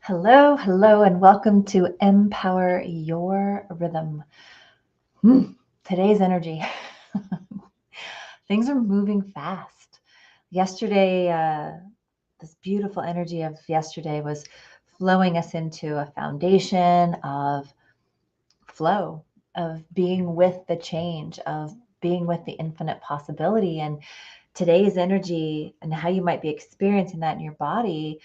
Hello, hello, and welcome to Empower Your Rhythm. Today's energy. Things are moving fast. Yesterday, this beautiful energy of yesterday was flowing us into a foundation of flow, of being with the change, of being with the infinite possibility. And today's energy and how you might be experiencing that in your body,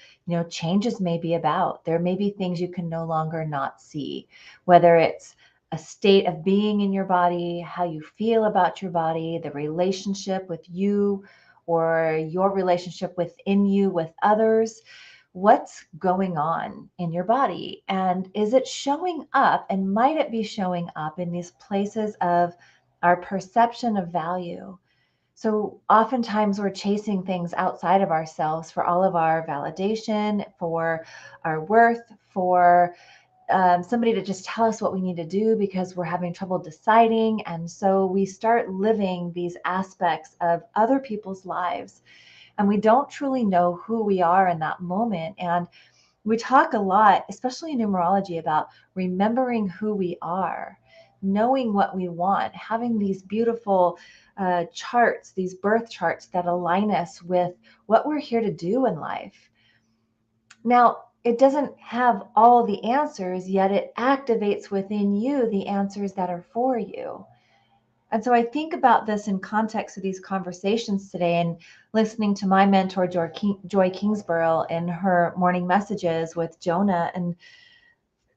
changes may be about. There may be things you can no longer not see, whether it's a state of being in your body, how you feel about your body, the relationship with you, or your relationship within you with others. What's going on in your body? And is it showing up? And might it be showing up in these places of our perception of value? So oftentimes we're chasing things outside of ourselves for all of our validation, for our worth, for somebody to just tell us what we need to do because we're having trouble deciding. And so we start living these aspects of other people's lives, and we don't truly know who we are in that moment. And we talk a lot, especially in numerology, about remembering who we are, knowing what we want, having these beautiful charts, these birth charts that align us with what we're here to do in life. Now, it doesn't have all the answers, yet it activates within you the answers that are for you. And so I think about this in context of these conversations today, and listening to my mentor, Joy Kingsborough, in her morning messages with Jonah, and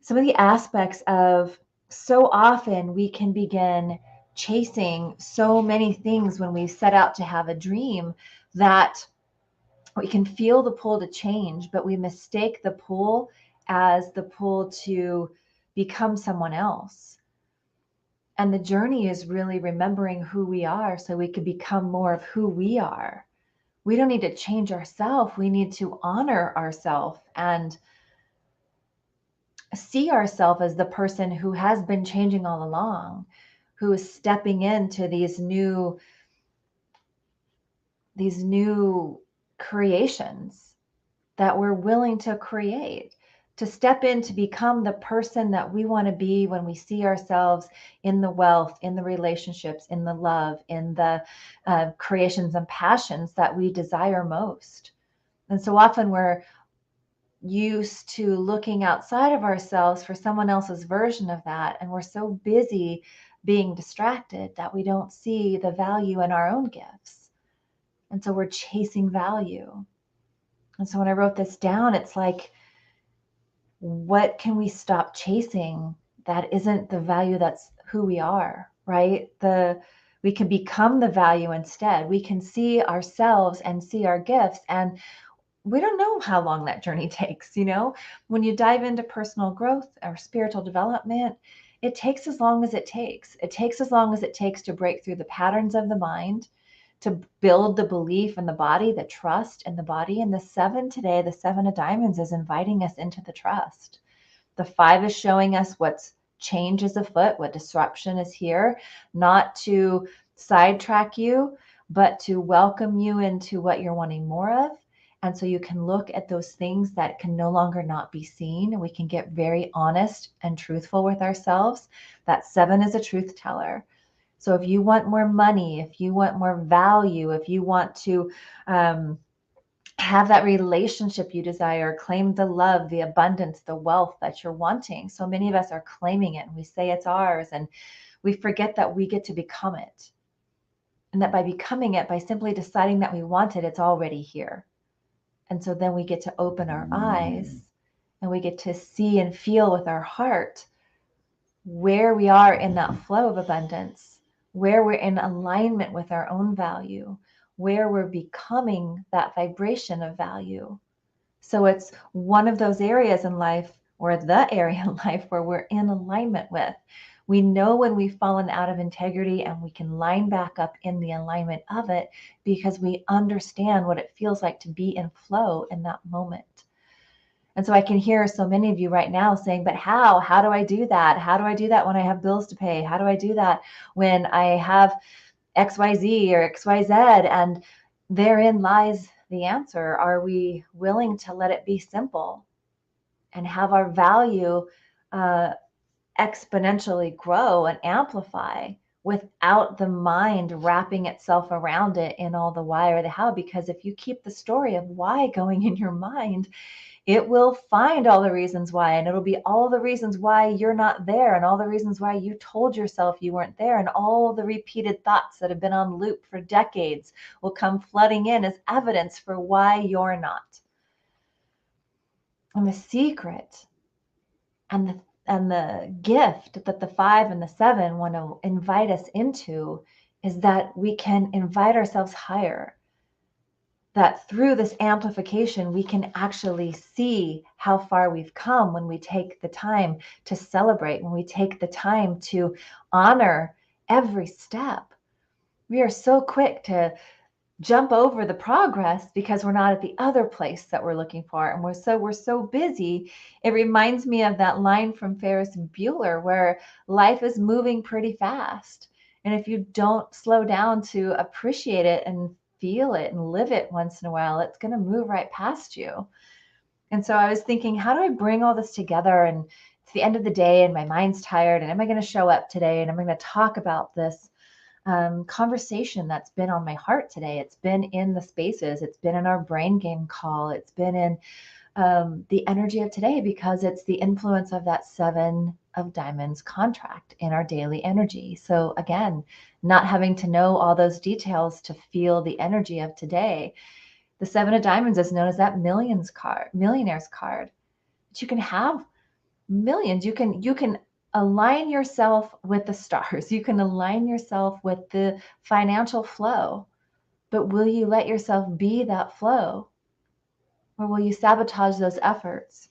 some of the aspects of, so often we can begin chasing so many things when we set out to have a dream, that we can feel the pull to change, but we mistake the pull as the pull to become someone else. And the journey is really remembering who we are so we can become more of who we are. We don't need to change ourselves. We need to honor ourselves and see ourselves as the person who has been changing all along, who is stepping into these new creations that we're willing to create, to step in, to become the person that we want to be when we see ourselves in the wealth, in the relationships, in the love, in the creations and passions that we desire most. And so often we're used to looking outside of ourselves for someone else's version of that. And we're so busy being distracted that we don't see the value in our own gifts. And so we're chasing value. And so when I wrote this down, it's like, what can we stop chasing that isn't the value that's who we are, right? We can become the value instead. We can see ourselves and see our gifts, and we don't know how long that journey takes. When you dive into personal growth or spiritual development, it takes as long as it takes. It takes as long as it takes to break through the patterns of the mind, to build the belief in the body, the trust in the body. And the 7 today, the 7 of diamonds, is inviting us into the trust. The 5 is showing us what's change is afoot, what disruption is here, not to sidetrack you, but to welcome you into what you're wanting more of. And so you can look at those things that can no longer not be seen, and we can get very honest and truthful with ourselves. That 7 is a truth teller. So if you want more money, if you want more value, if you want to have that relationship you desire, claim the love, the abundance, the wealth that you're wanting. So many of us are claiming it and we say it's ours, and we forget that we get to become it. And that by becoming it, by simply deciding that we want it, it's already here. And so then we get to open our eyes and we get to see and feel with our heart where we are in that flow of abundance, where we're in alignment with our own value, where we're becoming that vibration of value. So it's one of those areas in life, or the area in life, where we're in alignment with. We know when we've fallen out of integrity, and we can line back up in the alignment of it because we understand what it feels like to be in flow in that moment. And so I can hear so many of you right now saying, but how? How do I do that? How do I do that when I have bills to pay? How do I do that when I have XYZ or XYZ? And therein lies the answer. Are we willing to let it be simple? and have our value exponentially grow and amplify without the mind wrapping itself around it in all the why or the how. Because if you keep the story of why going in your mind, it will find all the reasons why, and it'll be all the reasons why you're not there, and all the reasons why you told yourself you weren't there, and all the repeated thoughts that have been on loop for decades will come flooding in as evidence for why you're not. And the secret and the gift that the 5 and the 7 want to invite us into is that we can invite ourselves higher. That through this amplification, we can actually see how far we've come when we take the time to celebrate, when we take the time to honor every step. We are so quick to jump over the progress because we're not at the other place that we're looking for, and we're so busy. It reminds me of that line from Ferris Bueller where life is moving pretty fast, and if you don't slow down to appreciate it and feel it and live it once in a while, it's going to move right past you. And so I was thinking, how do I bring all this together? And it's the end of the day and my mind's tired, and am I going to show up today and am I going to talk about this conversation that's been on my heart today? It's been in the spaces, it's been in our brain game call, it's been in the energy of today, because it's the influence of that 7 of diamonds contract in our daily energy. So again, not having to know all those details to feel the energy of today. The 7 of diamonds is known as that millionaire's card. But you can have millions. You can align yourself with the stars. You can align yourself with the financial flow. But will you let yourself be that flow? Or will you sabotage those efforts?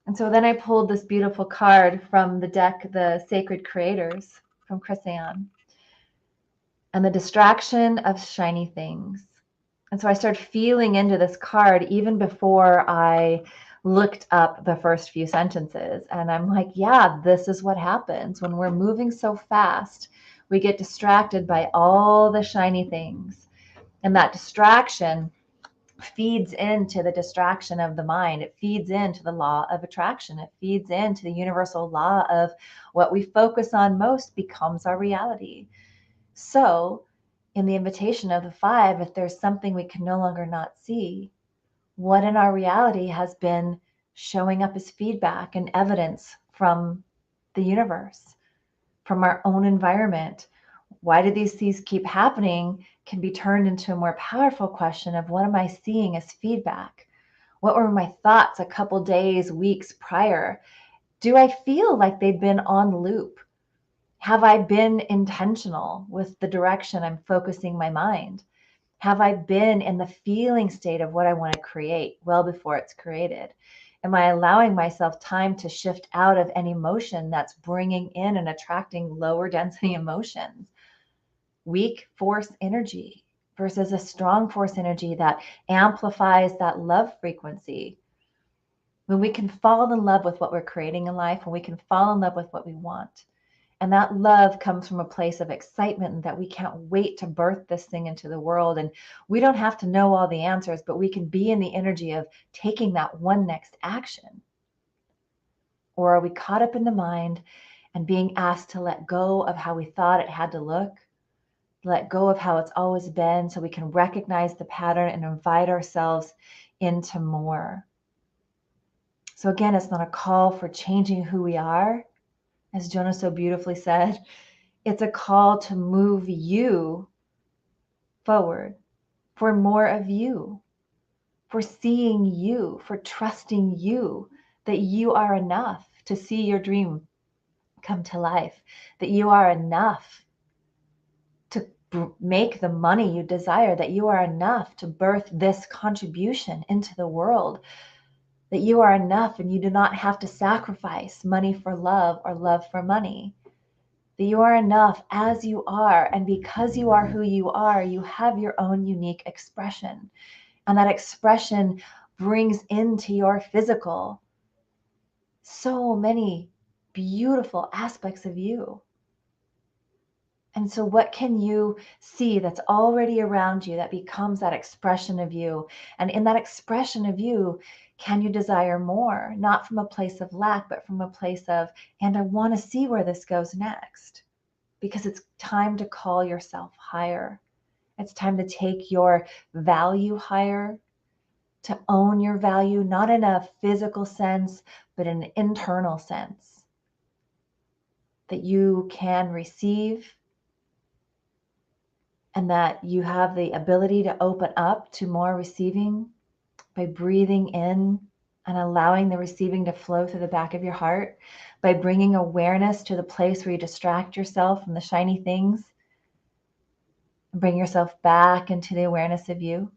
And so then I pulled this beautiful card from the deck, the Sacred Creators from Chrysaon, and the distraction of shiny things. And so I started feeling into this card even before I looked up the first few sentences. And I'm like, yeah, this is what happens when we're moving so fast. We get distracted by all the shiny things. And that distraction feeds into the distraction of the mind. It feeds into the law of attraction. It feeds into the universal law of what we focus on most becomes our reality. So, in the invitation of the 5, if there's something we can no longer not see, what in our reality has been showing up as feedback and evidence from the universe, from our own environment? Why do these things keep happening can be turned into a more powerful question of, what am I seeing as feedback? What were my thoughts a couple days, weeks prior? Do I feel like they've been on loop? Have I been intentional with the direction I'm focusing my mind? Have I been in the feeling state of what I want to create well before it's created? Am I allowing myself time to shift out of any emotion that's bringing in and attracting lower density emotions? Weak force energy versus a strong force energy that amplifies that love frequency. When we can fall in love with what we're creating in life, when we can fall in love with what we want, and that love comes from a place of excitement and that we can't wait to birth this thing into the world. And we don't have to know all the answers, but we can be in the energy of taking that one next action. Or are we caught up in the mind and being asked to let go of how we thought it had to look, let go of how it's always been, so we can recognize the pattern and invite ourselves into more? So again, it's not a call for changing who we are, as Jonah so beautifully said. It's a call to move you forward, for more of you, for seeing you, for trusting you, that you are enough to see your dream come to life, that you are enough to make the money you desire, that you are enough to birth this contribution into the world, that you are enough and you do not have to sacrifice money for love or love for money. That you are enough as you are, and because you are who you are, you have your own unique expression. And that expression brings into your physical so many beautiful aspects of you. And so what can you see that's already around you that becomes that expression of you? And in that expression of you, can you desire more? Not from a place of lack, but from a place of, and I want to see where this goes next. Because it's time to call yourself higher. It's time to take your value higher, to own your value, not in a physical sense, but in an internal sense. That you can receive, and that you have the ability to open up to more receiving by breathing in and allowing the receiving to flow through the back of your heart, by bringing awareness to the place where you distract yourself from the shiny things and bring yourself back into the awareness of you,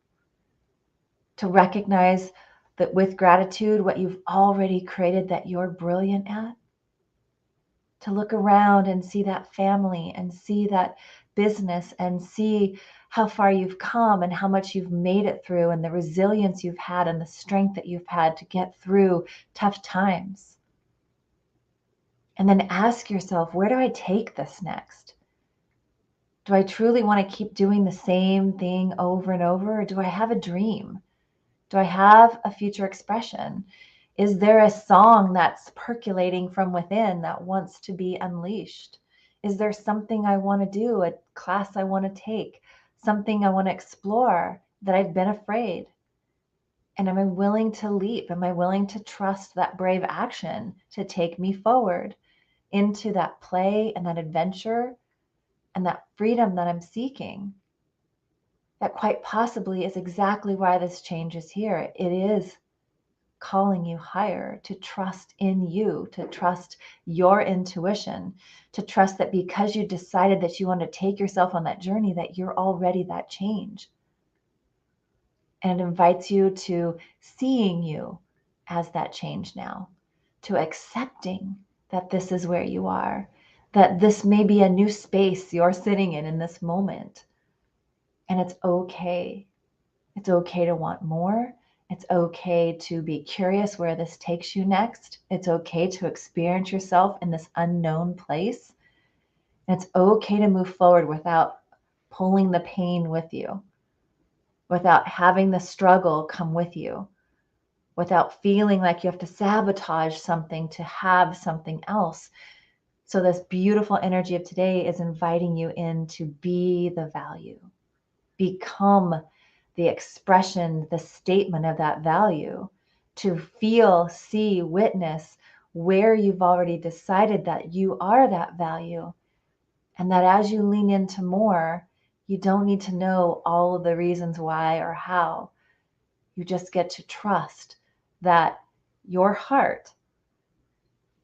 to recognize that with gratitude, what you've already created that you're brilliant at, to look around and see that family and see that business and see how far you've come and how much you've made it through, and the resilience you've had and the strength that you've had to get through tough times. And then ask yourself, where do I take this next? Do I truly want to keep doing the same thing over and over? Or do I have a dream? Do I have a future expression? Is there a song that's percolating from within that wants to be unleashed? Is there something I want to do, a class I want to take, something I want to explore that I've been afraid? And am I willing to leap? Am I willing to trust that brave action to take me forward into that play and that adventure and that freedom that I'm seeking? That quite possibly is exactly why this change is here. It is calling you higher, to trust in you, to trust your intuition, to trust that because you decided that you want to take yourself on that journey, that you're already that change. And it invites you to seeing you as that change now, to accepting that this is where you are, that this may be a new space you're sitting in this moment. And it's okay. It's okay to want more. It's okay to be curious where this takes you next. It's okay to experience yourself in this unknown place. And it's okay to move forward without pulling the pain with you, without having the struggle come with you, without feeling like you have to sabotage something to have something else. So this beautiful energy of today is inviting you in to be the value, become the expression, the statement of that value, to feel, see, witness where you've already decided that you are that value. And that as you lean into more, you don't need to know all of the reasons why or how. You just get to trust that your heart,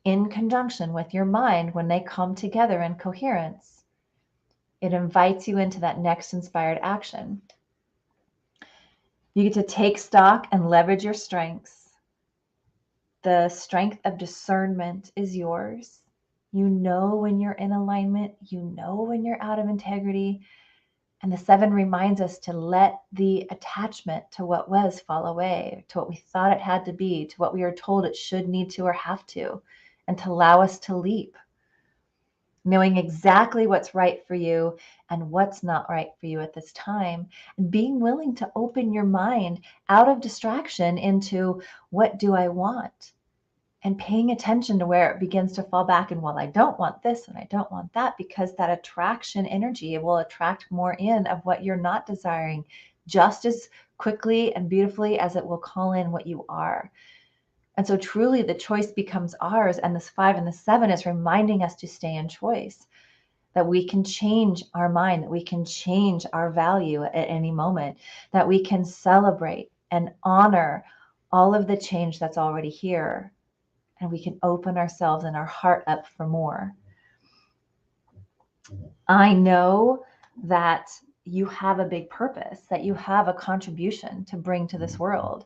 in conjunction with your mind, when they come together in coherence, it invites you into that next inspired action. You get to take stock and leverage your strengths. The strength of discernment is yours. You know when you're in alignment, you know when you're out of integrity. And the 7 reminds us to let the attachment to what was fall away, to what we thought it had to be, to what we are told it should, need to, or have to, and to allow us to leap, knowing exactly what's right for you and what's not right for you at this time, and being willing to open your mind out of distraction into what do I want, and paying attention to where it begins to fall back and, well, I don't want this and I don't want that, because that attraction energy will attract more in of what you're not desiring just as quickly and beautifully as it will call in what you are. And so truly the choice becomes ours. And this 5 and the 7 is reminding us to stay in choice, that we can change our mind, that we can change our value at any moment, that we can celebrate and honor all of the change that's already here. And we can open ourselves and our heart up for more. I know that you have a big purpose, that you have a contribution to bring to this world.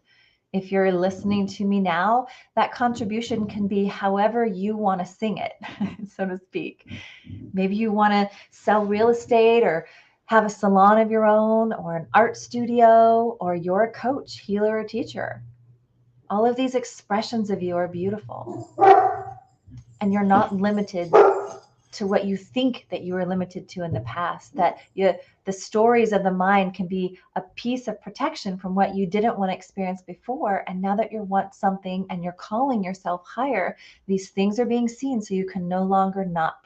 If you're listening to me now, that contribution can be however you want to sing it, so to speak. Maybe you want to sell real estate or have a salon of your own or an art studio, or you're a coach, healer, or teacher. All of these expressions of you are beautiful. And you're not limited to what you think that you were limited to in the past, that the stories of the mind can be a piece of protection from what you didn't want to experience before. And now that you want something and you're calling yourself higher, these things are being seen, so you can no longer not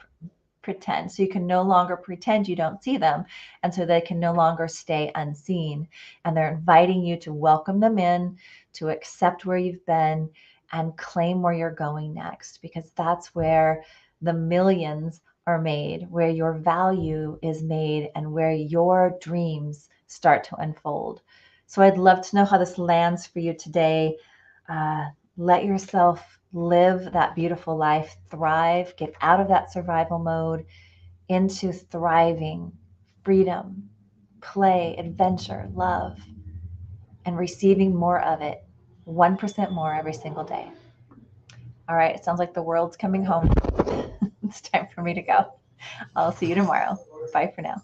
pretend. So you can no longer pretend you don't see them. And so they can no longer stay unseen. And they're inviting you to welcome them in, to accept where you've been, and claim where you're going next, because that's where the millions are made, where your value is made, and where your dreams start to unfold. So I'd love to know how this lands for you today. Let yourself live that beautiful life, thrive, get out of that survival mode into thriving, freedom, play, adventure, love, and receiving more of it, 1% more every single day. All right, it sounds like the world's coming home. It's time for me to go. I'll see you tomorrow. Bye for now.